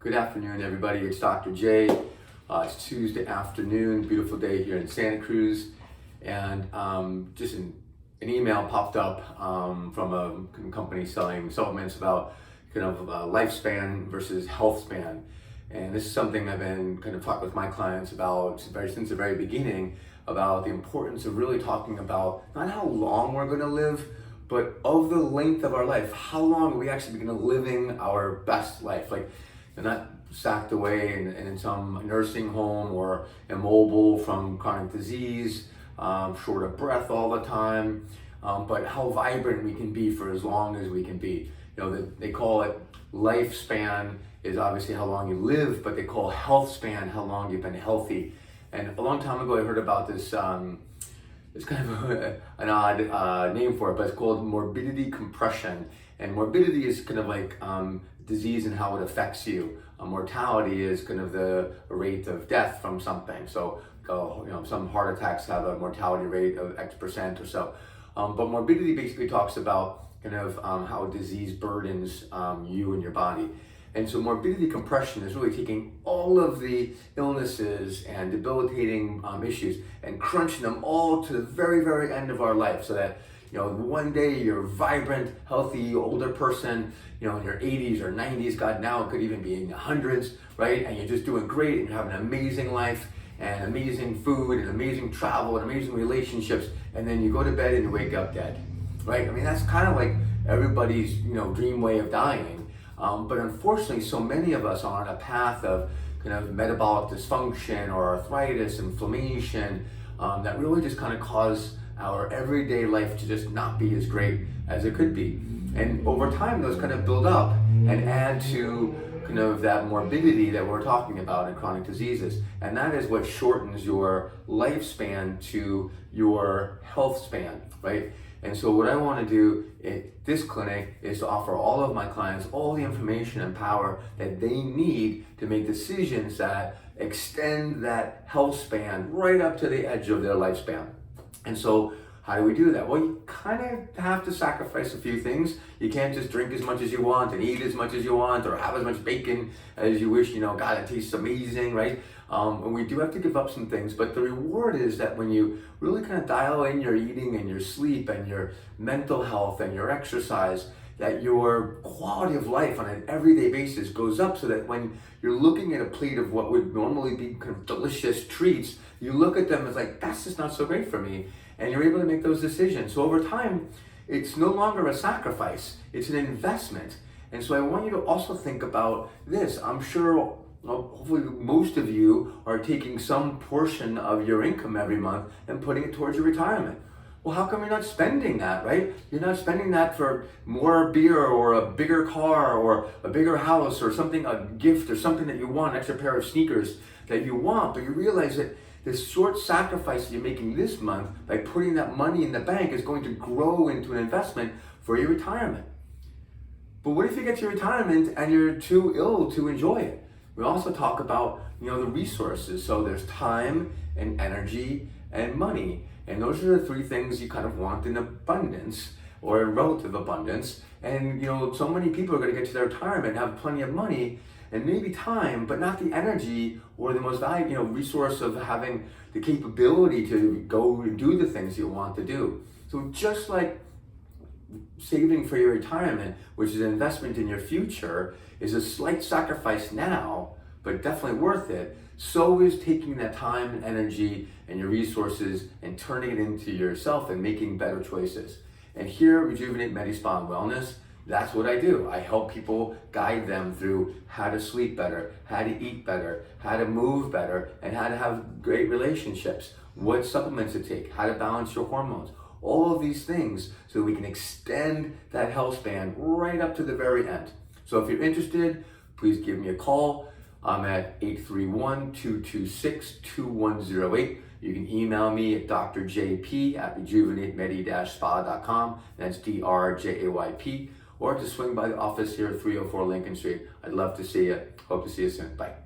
Good afternoon, everybody. It's Dr. J. It's Tuesday afternoon, beautiful day here in Santa Cruz. And just an email popped up from a company selling supplements about lifespan versus health span. And this is something I've been talking with my clients about since the very beginning, about the importance of really talking about not how long we're going to live, but of the length of our life. How long are we actually going to living our best life? Like, they're not sacked away in some nursing home or immobile from chronic disease, short of breath all the time, but how vibrant we can be for as long as we can be. They call it lifespan is obviously how long you live, but they call health span how long you've been healthy. And a long time ago, I heard about this. It's kind of an odd name for it, but it's called morbidity compression. And morbidity is kind of like disease and how it affects you. Mortality is kind of the rate of death from something. So, some heart attacks have a mortality rate of X percent or so. But morbidity basically talks about how disease burdens you and your body. And so morbidity compression is really taking all of the illnesses and debilitating issues and crunching them all to the very, very end of our life, so that one day you're a vibrant, healthy, older person, in your 80s or 90s, God, now it could even be in the hundreds, right? And you're just doing great and you're having an amazing life and amazing food and amazing travel and amazing relationships. And then you go to bed and you wake up dead, right? I mean, that's kind of like everybody's, dream way of dying. But unfortunately, so many of us are on a path of metabolic dysfunction or arthritis, inflammation, that really just cause our everyday life to just not be as great as it could be. And over time, those build up and add to that morbidity that we're talking about in chronic diseases. And that is what shortens your lifespan to your health span, right? And so what I want to do at this clinic is to offer all of my clients all the information and power that they need to make decisions that extend that health span right up to the edge of their lifespan. And so how do we do that? Well, you have to sacrifice a few things. You can't just drink as much as you want and eat as much as you want or have as much bacon as you wish. God, it tastes amazing, right? And we do have to give up some things, but the reward is that when you really dial in your eating and your sleep and your mental health and your exercise, that your quality of life on an everyday basis goes up, so that when you're looking at a plate of what would normally be delicious treats, you look at them as like, that's just not so great for me. And you're able to make those decisions. So over time, it's no longer a sacrifice, it's an investment. And so I want you to also think about this. I'm sure, hopefully most of you are taking some portion of your income every month and putting it towards your retirement. Well, how come you're not spending that, right? You're not spending that for more beer or a bigger car or a bigger house or something, a gift or something that you want, an extra pair of sneakers that you want, but you realize that this short sacrifice that you're making this month by putting that money in the bank is going to grow into an investment for your retirement. But what if you get to retirement and you're too ill to enjoy it? We also talk about, the resources. So there's time and energy and money. And those are the three things you want in abundance or in relative abundance. And, so many people are going to get to their retirement and have plenty of money and maybe time, but not the energy or the most valuable, resource of having the capability to go and do the things you want to do. So just like saving for your retirement, which is an investment in your future, is a slight sacrifice now, but definitely worth it, so is taking that time and energy and your resources and turning it into yourself and making better choices. And here at Rejuvenate Medi-Spa and Wellness, that's what I do. I help people, guide them through how to sleep better, how to eat better, how to move better, and how to have great relationships, what supplements to take, how to balance your hormones, all of these things, so we can extend that health span right up to the very end. So if you're interested, please give me a call. I'm at 831-226-2108. You can email me at drjp@rejuvenatemedi-spa.com. That's DRJAYP. Or just swing by the office here at 304 Lincoln Street. I'd love to see you. Hope to see you soon. Bye.